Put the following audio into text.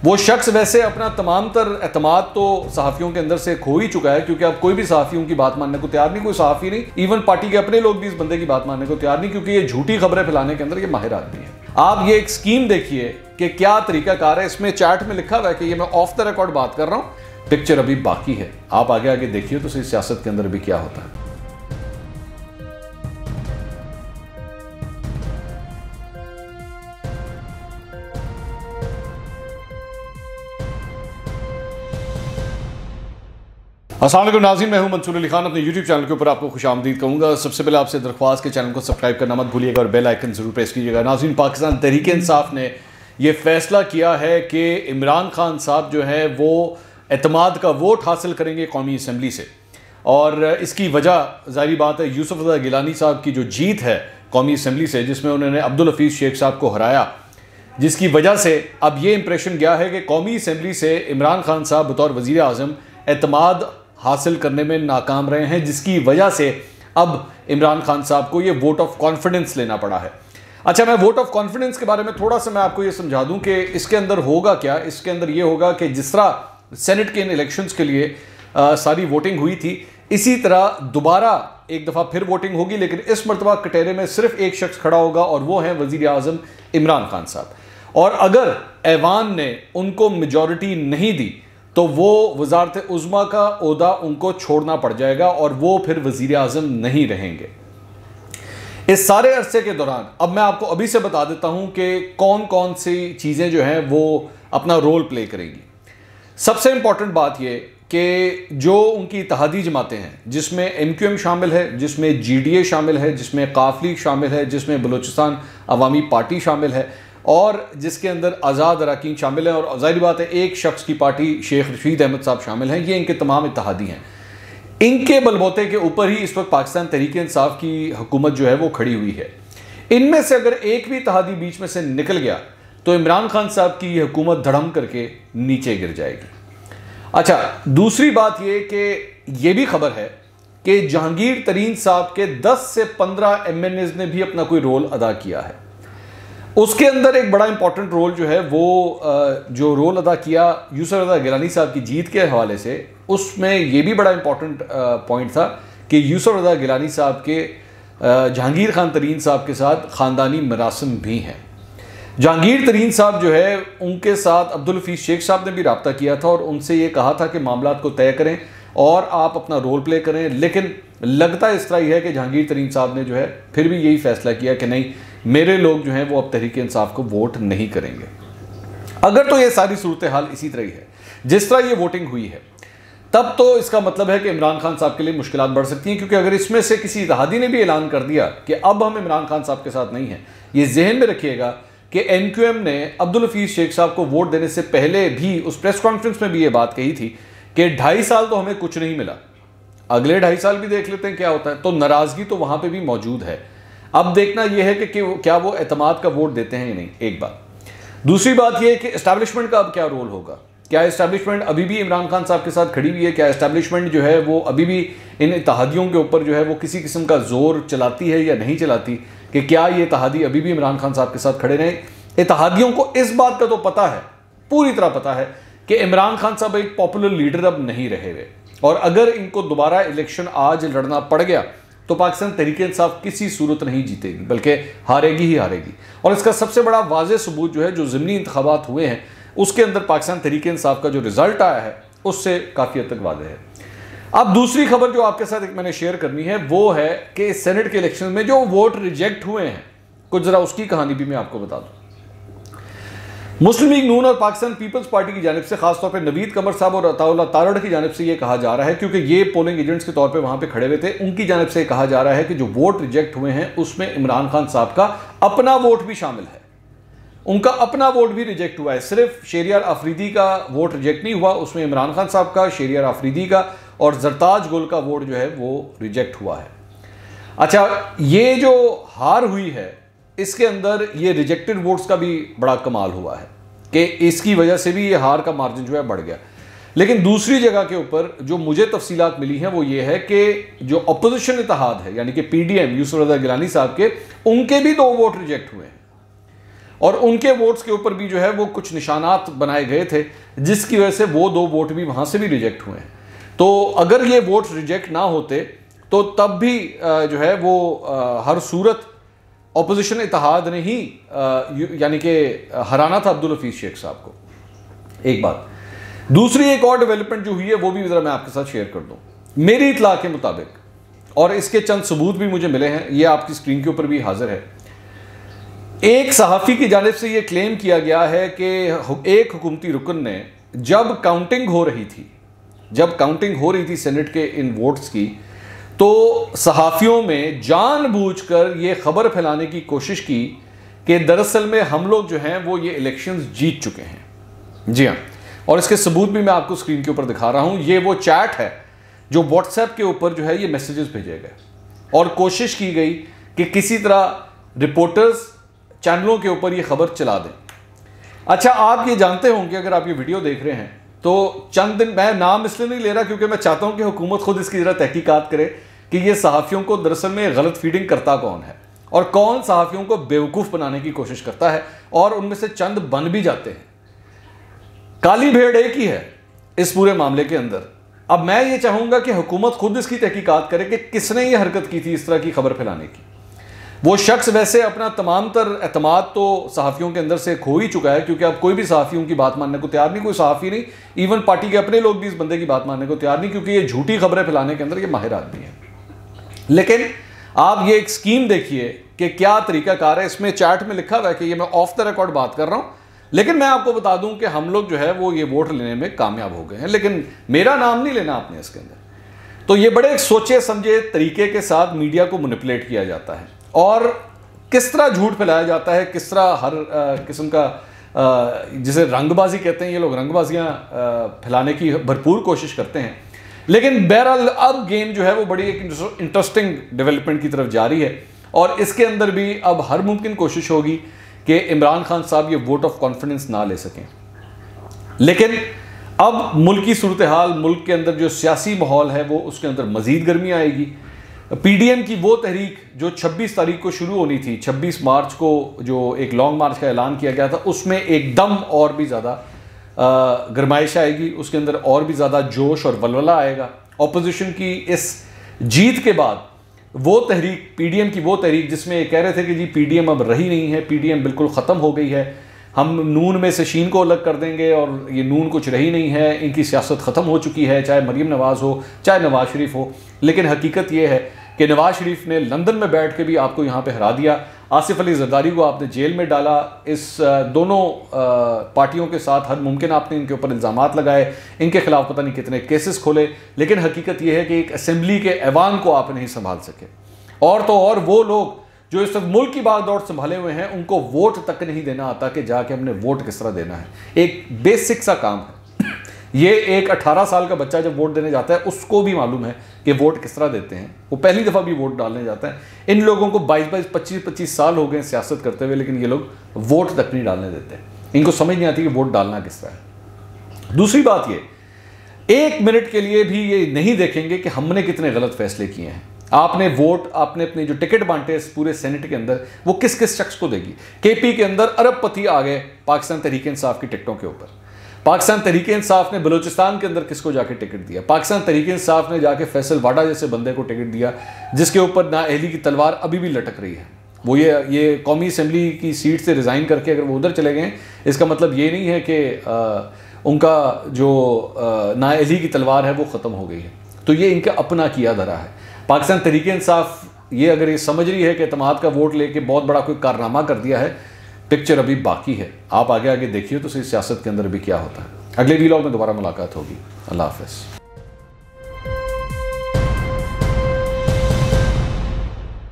वो शख्स वैसे अपना तमाम तर एतमाद तो सहाफ़ियों के अंदर से खो ही चुका है, क्योंकि अब कोई भी सहाफ़ियों की बात मानने को तैयार नहीं, कोई सहाफ़ी नहीं, इवन पार्टी के अपने लोग भी इस बंदे की बात मानने को तैयार नहीं, क्योंकि ये झूठी खबरें फैलाने के अंदर ये माहिर आदमी है। आप ये एक स्कीम देखिए कि क्या तरीकाकार है। इसमें चैट में लिखा हुआ है कि ये मैं ऑफ द रिकॉर्ड बात कर रहा हूँ, पिक्चर अभी बाकी है। आप आगे आगे देखिए तो सियासत के अंदर भी क्या होता है। अस्सलाम वालेकुम नाज़रीन, मैं हूं मंसूर अली खान। अपने YouTube चैनल के ऊपर आपको खुशामदीद कहूँगा। सबसे पहले आपसे दरख्वास्त के चैनल को सब्सक्राइब करना मत भूलिएगा और बेल आइकन ज़रूर प्रेस कीजिएगा। नाज़रीन, पाकिस्तान तहरीक इंसाफ ने यह फैसला किया है कि इमरान खान साहब जो है वो एतमाद का वोट हासिल करेंगे कौमी असम्बली से, और इसकी वजह ज़ाहिर बात है यूसुफ रज़ा गिलानी साहब की जो जीत है कौमी असम्बली से, जिसमें उन्होंने अब्दुल हफीज़ शेख साहब को हराया, जिसकी वजह से अब ये इंप्रेशन गया है कि कौमी असम्बली से इमरान खान साहब बतौर वज़ीर आज़म एतमाद हासिल करने में नाकाम रहे हैं, जिसकी वजह से अब इमरान खान साहब को ये वोट ऑफ कॉन्फिडेंस लेना पड़ा है। अच्छा, मैं वोट ऑफ कॉन्फिडेंस के बारे में थोड़ा सा मैं आपको ये समझा दूं कि इसके अंदर होगा क्या। इसके अंदर ये होगा कि जिस तरह सेनेट के इन इलेक्शंस के लिए सारी वोटिंग हुई थी, इसी तरह दोबारा एक दफ़ा फिर वोटिंग होगी, लेकिन इस मरतबा कटहरे में सिर्फ एक शख्स खड़ा होगा और वो है वज़ीर आज़म इमरान खान साहब। और अगर ऐवान ने उनको मेजॉरिटी नहीं दी तो वो वज़ारत उज़्मा का ओहदा उनको छोड़ना पड़ जाएगा और वो फिर वज़ीर आज़म नहीं रहेंगे। इस सारे अरसे के दौरान अब मैं आपको अभी से बता देता हूं कि कौन कौन सी चीज़ें जो हैं वो अपना रोल प्ले करेंगी। सबसे इंपॉर्टेंट बात ये कि जो उनकी इत्तेहादी जमातें हैं, जिसमें MQM शामिल है, जिसमें GDA शामिल है, जिसमें काफ लीग शामिल है, जिसमें बलूचिस्तान अवामी पार्टी शामिल है और जिसके अंदर आज़ाद अरकान शामिल हैं, और ज़ाहिर बात है एक शख्स की पार्टी शेख रशीद अहमद साहब शामिल हैं, ये इनके तमाम इत्तेहादी हैं। इनके बलबोते के ऊपर ही इस वक्त पाकिस्तान तहरीक इंसाफ की हुकूमत जो है वो खड़ी हुई है। इनमें से अगर एक भी इत्तेहादी बीच में से निकल गया तो इमरान खान साहब की ये हुकूमत धड़म करके नीचे गिर जाएगी। अच्छा, दूसरी बात ये कि ये भी खबर है कि जहांगीर तरीन साहब के 10 से 15 MNAs ने भी अपना कोई रोल अदा किया है। उसके अंदर एक बड़ा इंपॉर्टेंट रोल जो है वो जो रोल अदा किया यूसुफ रज़ा गिलानी साहब की जीत के हवाले से, उसमें ये भी बड़ा इंपॉर्टेंट पॉइंट था कि यूसुफ रज़ा गिलानी साहब के जहांगीर खान तरीन साहब के साथ ख़ानदानी मरासिम भी हैं। जहांगीर तरीन साहब जो है उनके साथ अब्दुल हफीज़ शेख साहब ने भी रब्ता किया था और उनसे ये कहा था कि मामलात को तय करें और आप अपना रोल प्ले करें, लेकिन लगता इस तरह ही है कि जहांगीर तरीन साहब ने जो है फिर भी यही फैसला किया कि नहीं, मेरे लोग जो हैं वो अब तहरीक इंसाफ को वोट नहीं करेंगे। अगर तो ये सारी सूरत हाल इसी तरह ही है जिस तरह ये वोटिंग हुई है, तब तो इसका मतलब है कि इमरान खान साहब के लिए मुश्किलात बढ़ सकती हैं, क्योंकि अगर इसमें से किसी इत्तेहादी ने भी ऐलान कर दिया कि अब हम इमरान खान साहब के साथ नहीं हैं, ये जहन में रखिएगा कि MQM ने अब्दुल हफीज़ शेख साहब को वोट देने से पहले भी उस प्रेस कॉन्फ्रेंस में भी ये बात कही थी कि 2.5 साल तो हमें कुछ नहीं मिला, अगले 2.5 साल भी देख लेते हैं क्या होता है। तो नाराज़गी तो वहाँ पर भी मौजूद है। अब देखना यह है कि क्या वो एतमाद का वोट देते हैं या नहीं, एक बात। दूसरी बात यह है कि एस्टैब्लिशमेंट का अब क्या रोल होगा। क्या एस्टैब्लिशमेंट अभी भी इमरान खान साहब के साथ खड़ी हुई है? क्या एस्टैब्लिशमेंट जो है वो अभी भी इन इत्तेहादियों के ऊपर जो है वो किसी किस्म का जोर चलाती है या नहीं चलाती, कि क्या ये इत्तेहादी अभी भी इमरान खान साहब के साथ खड़े रहें? इत्तेहादियों को इस बात का तो पता है, पूरी तरह पता है कि इमरान खान साहब एक पॉपुलर लीडर अब नहीं रहे हुए, और अगर इनको दोबारा इलेक्शन आज लड़ना पड़ गया तो पाकिस्तान तहरीक इंसाफ किसी सूरत नहीं जीतेगी, बल्कि हारेगी ही हारेगी। और इसका सबसे बड़ा वाज़ेह सबूत जो है, जो ज़िमनी इंतखाबात हुए हैं उसके अंदर पाकिस्तान तहरीक इंसाफ का जो रिजल्ट आया है उससे काफ़ी हद तक वाज़ेह है। अब दूसरी खबर जो आपके साथ एक मैंने शेयर करनी है वो है कि सेनेट के इलेक्शन में जो वोट रिजेक्ट हुए हैं, कुछ ज़रा उसकी कहानी भी मैं आपको बता दूँ। मुस्लिम लीग नून और पाकिस्तान पीपल्स पार्टी की जानिब से खासतौर पर नवीद कमर साहब और अताउल्लाह तारड़ की जानिब से ये कहा जा रहा है, क्योंकि ये पोलिंग एजेंट्स के तौर पे वहां पे खड़े हुए थे, उनकी जानिब से कहा जा रहा है कि जो वोट रिजेक्ट हुए हैं उसमें इमरान खान साहब का अपना वोट भी शामिल है। उनका अपना वोट भी रिजेक्ट हुआ है। सिर्फ शहरियार आफरीदी का वोट रिजेक्ट नहीं हुआ, उसमें इमरान खान साहब का, शहरियार आफरीदी का और जरताज गुल का वोट जो है वो रिजेक्ट हुआ है। अच्छा, ये जो हार हुई है इसके अंदर ये रिजेक्टेड वोट्स का भी बड़ा कमाल हुआ है कि इसकी वजह से भी ये हार का मार्जिन जो है बढ़ गया। लेकिन दूसरी जगह के ऊपर जो मुझे तफसीलात मिली हैं वो ये है कि जो अपोजिशन इत्तेहाद है, यानी कि PDM यूसुफ रज़ा गिलानी साहब के, उनके भी 2 वोट रिजेक्ट हुए हैं। और उनके वोट्स के ऊपर भी जो है वो कुछ निशानात बनाए गए थे, जिसकी वजह से वो 2 वोट भी वहाँ से भी रिजेक्ट हुए हैं। तो अगर ये वोट रिजेक्ट ना होते तो तब भी जो है वो हर सूरत ऑपोजिशन इत्तेहाद ने ही यानी कि हराना था अब्दुल हफीज शेख साहब को। एक बात। दूसरी एक और डेवलपमेंट जो हुई है वो भी ज़रा मैं आपके साथ शेयर कर दूं। मेरी इत्तला के मुताबिक, और इसके चंद सबूत भी मुझे मिले हैं, ये आपकी स्क्रीन के ऊपर भी हाजिर है। एक सहाफ़ी की जानिब से ये क्लेम किया गया है कि एक हुकूमती रुकन ने जब काउंटिंग हो रही थी सेनेट के इन वोट्स की, तो सहाफ़ियों में जानबूझकर ये खबर फैलाने की कोशिश की कि दरअसल में हम लोग जो हैं वो ये इलेक्शंस जीत चुके हैं। जी हाँ, और इसके सबूत भी मैं आपको स्क्रीन के ऊपर दिखा रहा हूँ। ये वो चैट है जो व्हाट्सएप के ऊपर जो है ये मैसेजेस भेजे गए और कोशिश की गई कि किसी तरह रिपोर्टर्स चैनलों के ऊपर ये खबर चला दें। अच्छा, आप ये जानते होंगे, अगर आप ये वीडियो देख रहे हैं तो चंद दिन, मैं नाम इसलिए नहीं ले रहा क्योंकि मैं चाहता हूं कि हुकूमत खुद इसकी जरा तहकीकात करे कि ये सहाफ़ियों को दरअसल में गलत फीडिंग करता कौन है और कौन सहाफ़ियों को बेवकूफ़ बनाने की कोशिश करता है, और उनमें से चंद बन भी जाते हैं। काली भेड़ एक ही है इस पूरे मामले के अंदर। अब मैं ये चाहूंगा कि हुकूमत खुद इसकी तहकीकात करे कि किसने ये हरकत की थी इस तरह की खबर फैलाने की। वो शख्स वैसे अपना तमाम तर एतमाद तो सहाफ़ियों के अंदर से खो ही चुका है, क्योंकि अब कोई भी सहाफ़ियों की बात मानने को तैयार नहीं, कोई सहाफ़ी नहीं, इवन पार्टी के अपने लोग भी इस बंदे की बात मानने को तैयार नहीं, क्योंकि ये झूठी खबरें फैलाने के अंदर ये माहिर आदमी है। लेकिन आप ये एक स्कीम देखिए कि क्या तरीकाकार है। इसमें चैट में लिखा हुआ है कि ये मैं ऑफ द रिकॉर्ड बात कर रहा हूँ, लेकिन मैं आपको बता दूं कि हम लोग जो है वो ये वोट लेने में कामयाब हो गए हैं, लेकिन मेरा नाम नहीं लेना आपने इसके अंदर। तो ये बड़े सोचे समझे तरीके के साथ मीडिया को मैनिपुलेट किया जाता है और किस तरह झूठ फैलाया जाता है, किस तरह हर किस्म का जिसे रंगबाजी कहते हैं, ये लोग रंगबाजियां फैलाने की भरपूर कोशिश करते हैं। लेकिन बहरहाल अब गेम जो है वो बड़ी एक इंटरेस्टिंग डेवलपमेंट की तरफ जा रही है और इसके अंदर भी अब हर मुमकिन कोशिश होगी कि इमरान खान साहब ये वोट ऑफ कॉन्फिडेंस ना ले सकें। लेकिन अब मुल्क की सूरत हाल, मुल्क के अंदर जो सियासी माहौल है वो उसके अंदर मजीद गर्मी आएगी। पीडीएम की वो तहरीक जो 26 तारीख को शुरू होनी थी, 26 मार्च को जो एक लॉन्ग मार्च का ऐलान किया गया था, उसमें एकदम और भी ज़्यादा गरमाइश आएगी, उसके अंदर और भी ज़्यादा जोश और वलवला आएगा। ऑपोजिशन की इस जीत के बाद वो तहरीक, पीडीएम की वो तहरीक जिसमें ये कह रहे थे कि जी पीडीएम अब रही नहीं है, पीडीएम बिल्कुल ख़त्म हो गई है, हम नून में से शीन को अलग कर देंगे और ये नून कुछ रही नहीं है, इनकी सियासत ख़त्म हो चुकी है, चाहे मरीम नवाज़ हो चाहे नवाज़ शरीफ हो। लेकिन हकीकत ये है कि नवाज़ शरीफ ने लंदन में बैठ के भी आपको यहाँ पे हरा दिया, आसिफ अली जरदारी को आपने जेल में डाला, इस दोनों पार्टियों के साथ हर मुमकिन आपने इनके ऊपर इल्ज़ामात लगाए, इनके खिलाफ पता नहीं कितने केसेस खोले, लेकिन हकीकत यह है कि एक असेंबली के ऐवान को आप नहीं संभाल सके। और तो और वो लोग जो इस वक्त मुल्क की बागडोर संभाले हुए हैं, उनको वोट तक नहीं देना आता कि जाके हमने वोट किस तरह देना है। एक बेसिक सा काम है ये। एक 18 साल का बच्चा जब वोट देने जाता है उसको भी मालूम है कि वोट किस तरह देते हैं, वो पहली दफ़ा भी वोट डालने जाता है। इन लोगों को 22-22, 25-25 साल हो गए सियासत करते हुए, लेकिन ये लोग वोट तक नहीं डालने देते। इनको समझ नहीं आती कि वोट डालना किस तरह है। दूसरी बात ये, 1 मिनट के लिए भी ये नहीं देखेंगे कि हमने कितने गलत फैसले किए हैं। आपने वोट, आपने अपने जो टिकट बांटे इस पूरे सेनेट के अंदर, वो किस किस शख्स को देगी। केपी के अंदर अरबपति आ गए पाकिस्तान तहरीक इंसाफ की टिकटों के ऊपर। पाकिस्तान तहरीक इंसाफ ने बलूचिस्तान के अंदर किसको जाके टिकट दिया? पाकिस्तान तहरीक इंसाफ ने जाके फैसल वाडा जैसे बंदे को टिकट दिया, जिसके ऊपर नाअहली की तलवार अभी भी लटक रही है। वो ये कौमी असम्बली की सीट से रिज़ाइन करके अगर वो उधर चले गए, इसका मतलब ये नहीं है कि उनका जो नाअहली की तलवार है वो ख़त्म हो गई है। तो ये इनका अपना किया धरा है। पाकिस्तान तहरीक इंसाफ ये अगर ये समझ रही है कि एतमाद का वोट लेके बहुत बड़ा कोई कारनामा कर दिया है, पिक्चर अभी बाकी है। आप आगे आगे देखिए तो सही सियासत के अंदर भी क्या होता है। अगले वीलॉग में दोबारा मुलाकात होगी। अल्लाह हाफ़िज़।